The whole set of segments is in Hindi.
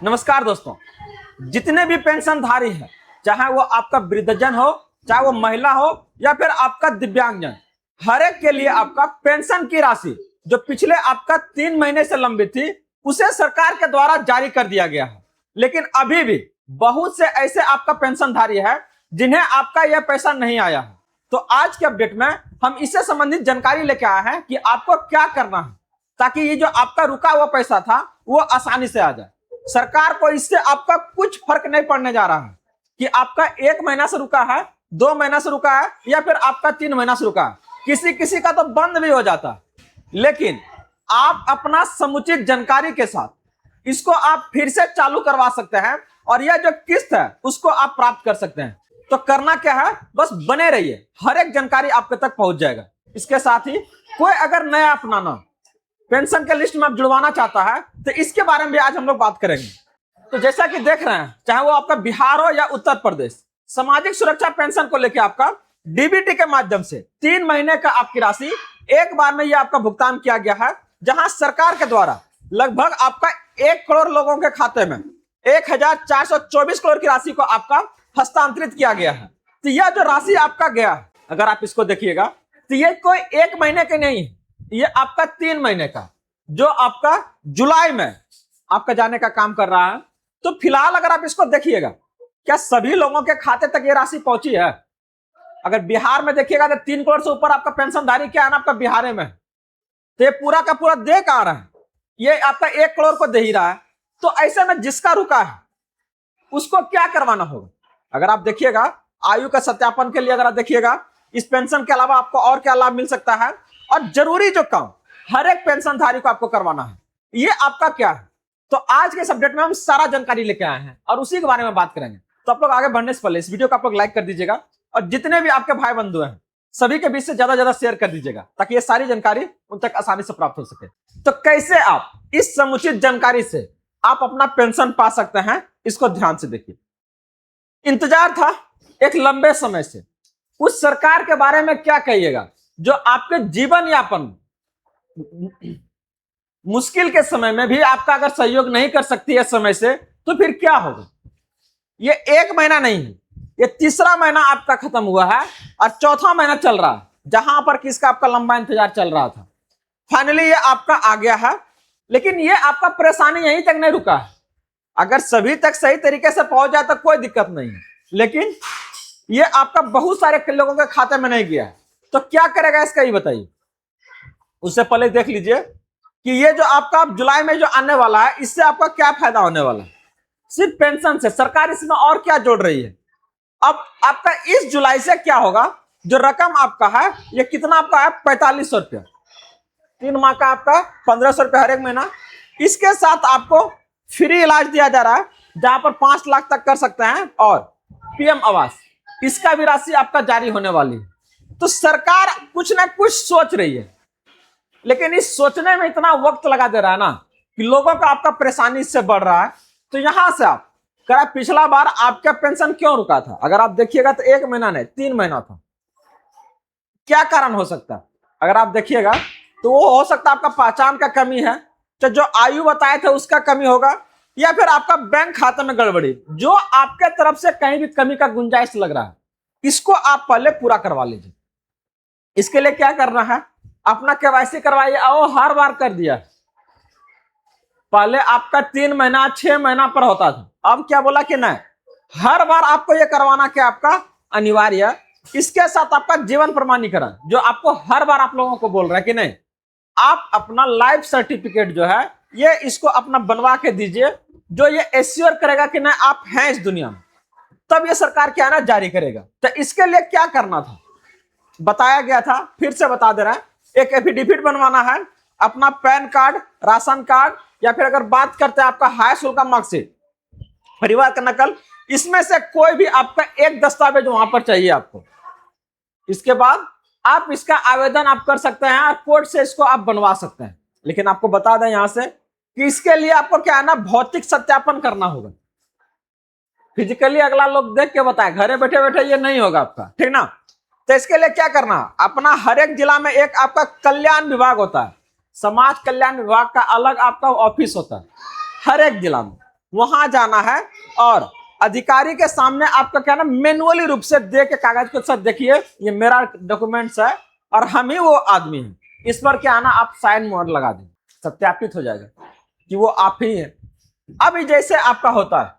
नमस्कार दोस्तों, जितने भी पेंशनधारी हैं, चाहे वो आपका वृद्धजन हो, चाहे वो महिला हो या फिर आपका दिव्यांगजन, हर एक के लिए आपका पेंशन की राशि जो पिछले आपका 3 महीने से लंबित थी, उसे सरकार के द्वारा जारी कर दिया गया है। लेकिन अभी भी बहुत से ऐसे आपका पेंशनधारी है जिन्हें आपका यह पैसा नहीं आया है। तो आज के अपडेट में हम इससे संबंधित जानकारी लेके आए हैं कि आपको क्या करना है ताकि ये जो आपका रुका हुआ पैसा था वो आसानी से आ जाए। सरकार को इससे आपका कुछ फर्क नहीं पड़ने जा रहा है कि आपका 1 महीना से रुका है, 2 महीना से रुका है या फिर आपका 3 महीना से रुका है। किसी किसी का तो बंद भी हो जाता है, लेकिन आप अपना समुचित जानकारी के साथ इसको आप फिर से चालू करवा सकते हैं और यह जो किस्त है उसको आप प्राप्त कर सकते हैं। तो करना क्या है, बस बने रहिए, हर एक जानकारी आपके तक पहुंच जाएगा। इसके साथ ही कोई अगर नया अपनाना पेंशन के लिस्ट में आप जुड़वाना चाहता है तो इसके बारे में भी आज हम लोग बात करेंगे। तो जैसा कि देख रहे हैं, चाहे वो आपका बिहार हो या उत्तर प्रदेश, सामाजिक सुरक्षा पेंशन को लेकर आपका डीबीटी के माध्यम से 3 महीने का आपकी राशि एक बार में ये आपका भुगतान किया गया है, जहां सरकार के द्वारा लगभग आपका 1 करोड़ लोगों के खाते में 1424 करोड़ की राशि को आपका हस्तांतरित किया गया है। तो यह जो राशि आपका गया है, अगर आप इसको देखिएगा तो ये कोई 1 महीने के नहीं है, ये आपका 3 महीने का जो आपका जुलाई में आपका जाने का काम कर रहा है। तो फिलहाल अगर आप इसको देखिएगा, क्या सभी लोगों के खाते तक ये राशि पहुंची है? अगर बिहार में देखिएगा तो 3 करोड़ से ऊपर आपका पेंशनधारी क्या है ना आपका बिहार में, तो ये पूरा का पूरा दे का आ रहा है, ये आपका 1 करोड़ को दे ही रहा है। तो ऐसे में जिसका रुका है उसको क्या करवाना होगा? अगर आप देखिएगा आयु का सत्यापन के लिए, अगर आप देखिएगा इस पेंशन के अलावा आपको और क्या लाभ मिल सकता है और जरूरी जो काम हर एक पेंशनधारी को आपको करवाना है, ये आपका क्या है। तो आज के इस अपडेट में हम सारा जानकारी लेके आए हैं और उसी के बारे में बात करेंगे। तो आप लोग आगे बढ़ने से पहले इस वीडियो को आप लोग लाइक कर दीजिएगा और जितने भी आपके भाई बंधु हैं सभी के बीच से ज्यादा शेयर कर दीजिएगा ताकि ये सारी जानकारी उन तक आसानी से प्राप्त हो सके। तो कैसे आप इस समुचित जानकारी से आप अपना पेंशन पा सकते हैं, इसको ध्यान से देखिए। इंतजार था एक लंबे समय से, उस सरकार के बारे में क्या कहिएगा जो आपके जीवन यापन मुश्किल के समय में भी आपका अगर सहयोग नहीं कर सकती है समय से, तो फिर क्या होगा? ये 1 महीना नहीं है, ये तीसरा महीना आपका खत्म हुआ है और चौथा महीना चल रहा है, जहां पर किसका आपका लंबा इंतजार चल रहा था। फाइनली ये आपका आ गया है, लेकिन ये आपका परेशानी यहीं तक नहीं रुका है। अगर सभी तक सही तरीके से पहुंच जाए तो कोई दिक्कत नहीं है, लेकिन ये आपका बहुत सारे लोगों के खाते में नहीं गया है। तो क्या करेगा इसका ये बताइए। उससे पहले देख लीजिए कि ये जो आपका जुलाई में जो आने वाला है, इससे आपका क्या फायदा होने वाला है। सिर्फ पेंशन से सरकार इसमें और क्या जोड़ रही है। अब आपका इस जुलाई से क्या होगा, जो रकम आपका है ये कितना आपका है, 4500 रुपया, 3 माह का आपका 1500 रुपया हर एक महीना। इसके साथ आपको फ्री इलाज दिया जा रहा है, जहां पर 5 लाख तक कर सकते हैं, और पीएम आवास इसका भी राशि आपका जारी होने वाली है। तो सरकार कुछ ना कुछ सोच रही है, लेकिन इस सोचने में इतना वक्त लगा दे रहा है ना कि लोगों का आपका परेशानी इससे बढ़ रहा है। तो यहां से आप कह पिछला बार आपका पेंशन क्यों रुका था, अगर आप देखिएगा तो 1 महीना नहीं 3 महीना था। क्या कारण हो सकता है? अगर आप देखिएगा तो वो हो सकता है आपका पहचान का कमी है, तो जो आयु बताए थे उसका कमी होगा, या फिर आपका बैंक खाते में गड़बड़ी, जो आपके तरफ से कहीं भी कमी का गुंजाइश लग रहा है, इसको आप पहले पूरा करवा लीजिए। इसके लिए क्या करना है, अपना केवाईसी करवाइए। और हर बार कर दिया, पहले आपका 3 महीना 6 महीना पर होता था, अब क्या बोला कि नहीं, हर बार आपको यह करवाना क्या आपका अनिवार्य है। इसके साथ आपका जीवन प्रमाणीकरण, जो आपको हर बार आप लोगों को बोल रहा है कि नहीं, आप अपना लाइफ सर्टिफिकेट जो है ये इसको अपना बनवा के दीजिए, जो ये एश्योर करेगा कि नहीं आप हैं इस दुनिया में, तब ये सरकार क्या ना जारी करेगा। तो इसके लिए क्या करना था बताया गया था, फिर से बता दे रहा है। एक एफिडेविट बनवाना है, अपना पैन कार्ड, राशन कार्ड, या फिर अगर बात करते हैं आपका हाई स्कूल का मार्कशीट, परिवार का नकल, इसमें से कोई भी आपका एक दस्तावेज वहां पर चाहिए आपको। इसके बाद आप इसका आवेदन आप कर सकते हैं और कोर्ट से इसको आप बनवा सकते हैं। लेकिन आपको बता दें यहां से कि इसके लिए आपको क्या है ना, भौतिक सत्यापन करना होगा। फिजिकली अगला लोग देख के बताए, घरे बैठे बैठे ये नहीं होगा आपका, ठीक ना। तो इसके लिए क्या करना, अपना हर एक जिला में एक आपका कल्याण विभाग होता है, समाज कल्याण विभाग का अलग आपका ऑफिस होता है हर एक जिला में। वहां जाना है और अधिकारी के सामने आपका क्या ना मैनुअली रूप से दे के कागज को सर देखिए ये मेरा डॉक्यूमेंट्स है और हम ही वो आदमी है, इस पर क्या ना आप साइन मोहर लगा दें, सत्यापित हो जाएगा कि वो आप ही है। अब जैसे आपका होता है,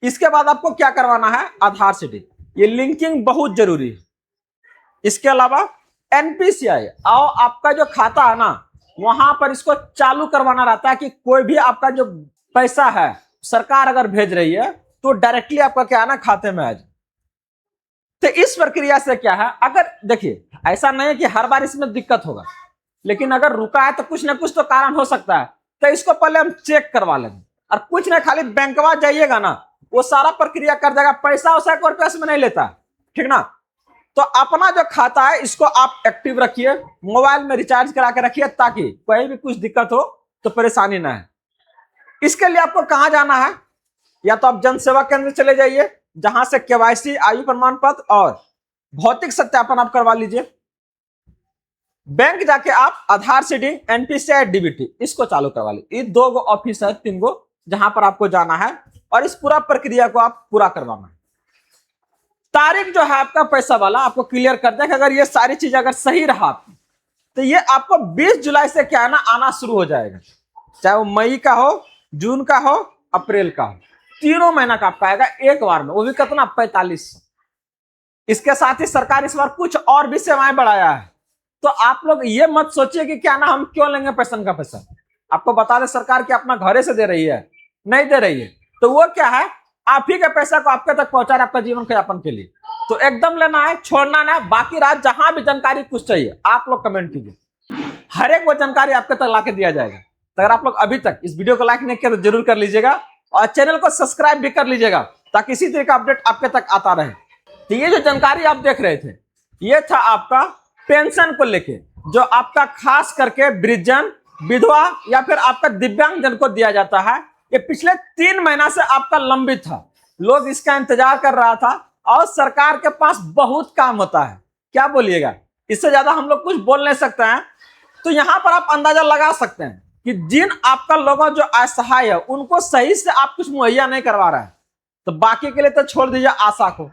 इसके बाद आपको क्या करवाना है, आधार सीडिंग, ये लिंकिंग बहुत जरूरी है। इसके अलावा एनपीसीआई और आपका जो खाता है ना वहां पर इसको चालू करवाना रहता है कि कोई भी आपका जो पैसा है सरकार अगर भेज रही है तो डायरेक्टली आपका क्या है ना खाते में आ जाए। तो इस प्रक्रिया से क्या है, अगर देखिए ऐसा नहीं है कि हर बार इसमें दिक्कत होगा, लेकिन अगर रुका है तो कुछ ना कुछ तो कारण हो सकता है, तो इसको पहले हम चेक करवा लेंगे। और कुछ नहीं, खाली बैंकवा जाइएगा ना वो सारा प्रक्रिया कर देगा, पैसा वैसा को रुपया में नहीं लेता, ठीक ना। तो अपना जो खाता है इसको आप एक्टिव रखिए, मोबाइल में रिचार्ज करा के रखिए ताकि कहीं भी कुछ दिक्कत हो तो परेशानी ना है। इसके लिए आपको कहां जाना है, या तो आप जन सेवा केंद्र चले जाइए जहां से केवाईसी, आयु प्रमाण पत्र और भौतिक सत्यापन आप करवा लीजिए। बैंक जाके आप आधार सीडिंग, एनपीसीआई, डीबीटी इसको चालू करवा लीजिए। ये 2 ऑफिस है, 3 जहां पर आपको जाना है और इस पूरा प्रक्रिया को आप पूरा करवाना है। तारीख जो है आपका पैसा वाला आपको क्लियर कर दे कि अगर ये सारी चीज अगर सही रहा तो ये आपको 20 जुलाई से क्या है ना आना शुरू हो जाएगा, चाहे वो मई का हो, जून का हो, अप्रैल का हो, 3 महीना का आपका आएगा एक बार में, वो भी कितना 4500। इसके साथ ही सरकार इस बार कुछ और भी सेवाएं बढ़ाया है, तो आप लोग ये मत सोचिए कि क्या ना हम क्यों लेंगे पेंशन का पैसा। आपको बता दें सरकार की अपना घरे से दे रही है, नहीं दे रही है, तो वो क्या है आप ही के पैसा को आपके तक पहुंचा रहे आपका जीवन के यापन के लिए। तो एकदम लेना है, छोड़ना ना है। बाकी रात जहां भी जानकारी कुछ चाहिए आप लोग कमेंट कीजिए, हर एक वो जानकारी आपके तक लाके दिया जाएगा। तो अगर आप लोग अभी तक इस वीडियो को लाइक नहीं किया तो जरूर कर लीजिएगा और चैनल को सब्सक्राइब भी कर लीजिएगा ताकि इसी तरह का अपडेट आपके तक आता रहे। तो ये जो जानकारी आप देख रहे थे ये था आपका पेंशन को लेके, जो आपका खास करके वृद्धजन, विधवा या फिर आपका दिव्यांग जन को दिया जाता है। ये पिछले 3 महीना से आपका लंबित था, लोग इसका इंतजार कर रहा था और सरकार के पास बहुत काम होता है। क्या बोलिएगा, इससे ज्यादा हम लोग कुछ बोल नहीं सकते हैं। तो यहां पर आप अंदाजा लगा सकते हैं कि जिन आपका लोगों जो असहाय है उनको सही से आप कुछ मुहैया नहीं करवा रहे हैं, तो बाकी के लिए तो छोड़ दीजिए आशा को।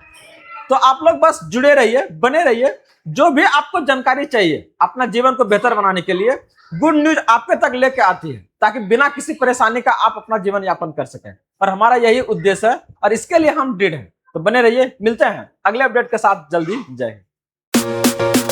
तो आप लोग बस जुड़े रहिए, बने रहिए, जो भी आपको जानकारी चाहिए अपना जीवन को बेहतर बनाने के लिए गुड न्यूज आपके तक लेके आती है, ताकि बिना किसी परेशानी का आप अपना जीवन यापन कर सकें। और हमारा यही उद्देश्य है और इसके लिए हम दृढ़ हैं। तो बने रहिए, मिलते हैं अगले अपडेट के साथ जल्दी। जय हिंद।